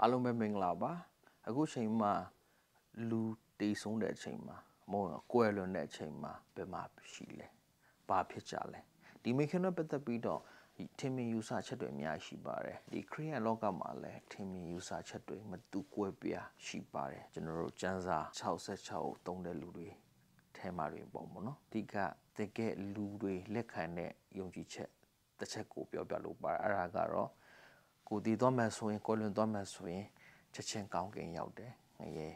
အားလုံးပဲမင်္ဂလာပါအခုချိန်မှာလူတေဆုံးတဲ့အချိန်မှာမဟုတ်တော့ကွယ်လွန်တဲ့အချိန်မှာဘယ်မှာရှိလဲဘာဖြစ်ကြလဲဒီမိခင်နဲ့ပတ်သက်ပြီးတော့ထင်မြင်ယူဆချက်တွေအများကြီးရှိပါတယ်ဒီခရီးယန်လောကမှာလည်းထင်မြင်ယူဆချက်တွေမတူကွဲပြားရှိပါတယ်ကျွန်တော်တို့ကျမ်းစာ66ကိုသုံးတဲ့လူတွေထဲမှာတွေပေါ့နော်ဒီကတကယ်လူတွေလက်ခံတဲ့ယုံကြည်ချက်တစ်ချက်ကိုပြောပြလို့ပါတယ်အဲ့ဒါကတော့ကိုတည်သွားမှဆိုရင်ကိုလွန်သွားမှဆိုရင်ချက်ချင်းကောင်းကင်ရောက်တယ်ငရေ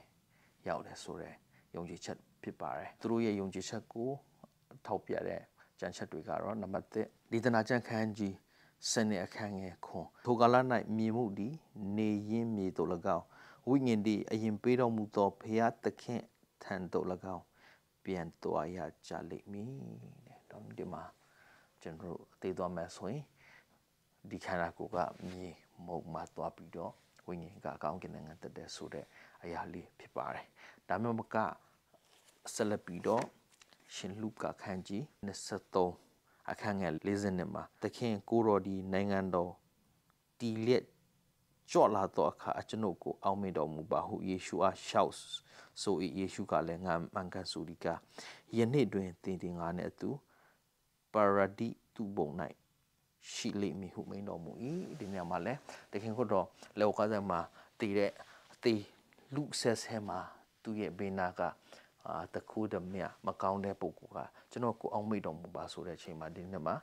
ရောက်တယ်ဆိုတော့ယုံကြည်ချက်ဖြစ်ပါတယ်သူတို့ရဲ့ယုံကြည်ချက်ကိုထောက်ပြတဲ့ကြံချက်တွေကတော့နံပါတ်1ဒီတနာကျမ်းခန်းကြီးစနစ်အခန်းငယ်ခွန်ထိုကာလ၌မြေမှုသည်နေရင်းမြေတို့၎င်းဝိညာဉ်သည်အရင်ပေးတော်မူသောဘုရားသခင်ထံသို့၎င်းပြန်သွားရကြလိမ့်မည်တဲ့တော့ဒီမှာကျွန်တော်တို့သိသွားမယ်ဆိုရင်ဒီခန္ဓာကိုယ်ကမြေမုံမှာသွားပြီးတော့ဝိညာဉ်ကအကောင်းကင်နိုင်ငံတက်တဲ့ဆိုတဲ့အရာလေးဖြစ်ပါတယ်ဒါမျိုးမကဆက်လက်ပြီးတော့ရှင်လုကာခန်းကြီး23အခန်းငယ်40နှစ်မှာသခင်ကိုတော်ဒီနိုင်ငံတော်တီလက်ကြော့လာတော့အခါအကျွန်ုပ်ကိုအောက်မေ့တော်မူပါဟုယေရှုအားရှောက်ဆို၏ယေရှုကလည်းငါမှန်ကန်ဆိုဒီကယနေ့တွင်တင်ငါနဲ့အတူပါရဒိတုဘုံ၌ရှိလိမ့်မည်ဟုမိန်တော်မူ၏ဒီနေရာမှာလဲတခင်ကိုတော့လောကသားမှာတည်တဲ့လူဆက်ဆဲမှာသူရဲ့ဘေးနာကတခုတည်းမကောင်းတဲ့ပုဂ္ဂိုလ်ကကျွန်တော်ကိုအောင်မိတ်တော်မူပါဆိုတဲ့အချိန်မှာဒီနေ့မှာ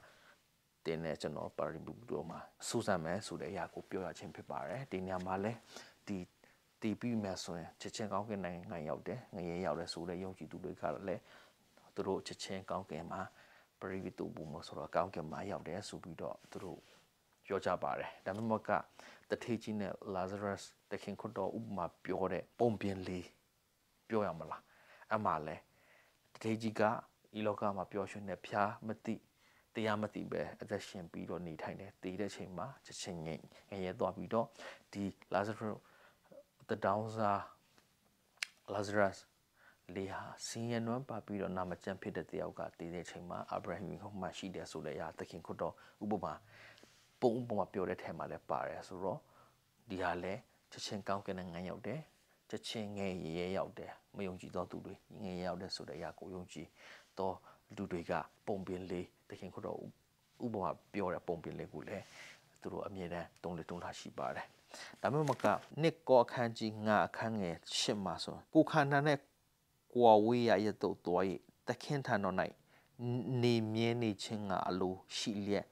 တင်းနဲ့ကျွန်တော်ပါရီဘူတို့မှာစူးစမ်းမယ်ဆိုတဲ့အရာကိုပြောရခြင်းဖြစ်ပါတယ်ဒီနေရာမှာလဲဒီပြီးမှဆိုရင်ချက်ချင်းကောင်းကင်နိုင်ငံရောက်တယ်ငရေရောက်တယ်ဆိုတဲ့ယုံကြည်သူတွေကလည်းသူတို့ချက်ချင်းကောင်းကင်မှာပရိဝိတုဘူမဆိုတော့ကောင်းကင်မှာရောက်တယ်ဆိုပြီးတော့သူတို့ပြောကြပါတယ်ဒါမှမဟုတ်ကတထေးကြီးနဲ့ Lazarus တခင်ခွတ်တော်ဥပမာပြောတဲ့ပုံပြင်လေးပြောရမလားအမှလည်းတထေးကြီးကဤလောကမှာပျော်ရွှင်တဲ့ဖျားမသိတရားမသိပဲအသက်ရှင်ပြီးတော့နေထိုင်တယ်တည်တဲ့ချိန်မှာချက်ချင်းငရဲသွားပြီးတော့ဒီ Lazarus တဒေါင်းစား Lazarus လေးဟာစင်ရနွမ်းပါပြီးတော့နာမကျန်းဖြစ်တဲ့တယောက်ကတည်တဲ့ချိန်မှာအာဗြဟိမှရှိတယ်ဆိုတဲ့အရာသခင်ခွတ်တော်ဥပမာပုံပြောတဲ့ထဲမှာလည်းပါတယ်ဆိုတော့ဒီဟာလည်းချက်ချင်းကောင်းကင်နိုင်ငံရောက်တယ်ချက်ချင်းငရဲရောက်တယ်မယုံကြည်သောသူတွေငရဲရောက်တယ်ဆိုတဲ့အရာကိုယုံကြည်တော့လူတွေကပုံပြင်လေးသခင်ခွတ်တော်ဥပမာပြောတဲ့ပုံပြင်လေးကိုလည်းသူတို့အမြဲတမ်းတုံးထားရှိပါတယ်ဒါမှမကနှစ်ကောအခန်းကြီး9အခန်းငယ်10မှာဆိုကိုခန္ဓာနဲ့ကွာဝေးရရတော့တွားရသခင်ထံတော်၌နေမြဲနေခြင်းကအလိုရှိလျက်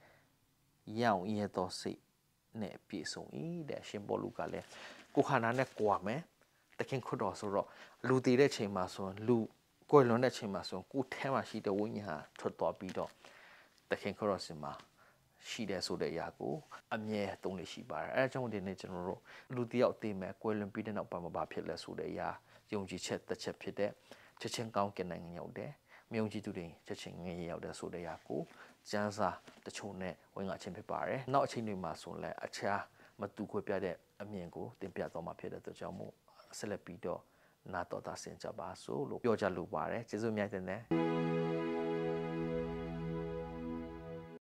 ရောင်ရသောစိတ်နဲ့ပြည့်စုံ၏တဲ့ရှင်ဘောလူကလည်းကိုခန္ဓာနဲ့ကွာမယ်သခင်ခွတ်တော်ဆိုတော့လူတည်တဲ့ချိန်မှာဆိုလူကွယ်လွန်တဲ့ချိန်မှာဆိုကိုထဲမှာရှိတဲ့ဝိညာဉ်ဟာထွက်သွားပြီးတော့သခင်ခွတ်တော်စင်မှာရှိတယ်ဆိုတဲ့အရာကိုအမြဲသုံးလို့ရှိပါတယ်အဲအကြောင်းဒီနေ့ကျွန်တော်တို့လူတယောက်သိမယ်ကွယ်လွန်ပြီးတဲ့နောက်ဘာဖြစ်လဲဆိုတဲ့အရာယုံကြည်ချက်တစ်ချက်ဖြစ်တဲ့ချက်ချင်းကောင်းကင်နိုင်ငံရောက်တယ်မယုံကြည်သူတွေချက်ချင်းငရေရောက်တယ်ဆိုတဲ့အရာကိုကျမ်းစာတချို့နဲ့ဝင်ငါချင်းဖြစ်ပါတယ်နောက်အချိန်တွေမှာဆိုလည်းအခြားမတူခွဲပြတဲ့အမြင်ကိုတင်ပြသွားမှာဖြစ်တဲ့အတွက်ကြောင့်မို့ဆက်လက်ပြီးတော့နာတော်တာဆင်ကြပါစို့လို့ပြောကြလိုပါတယ်ကျေးဇူးများတင်တယ်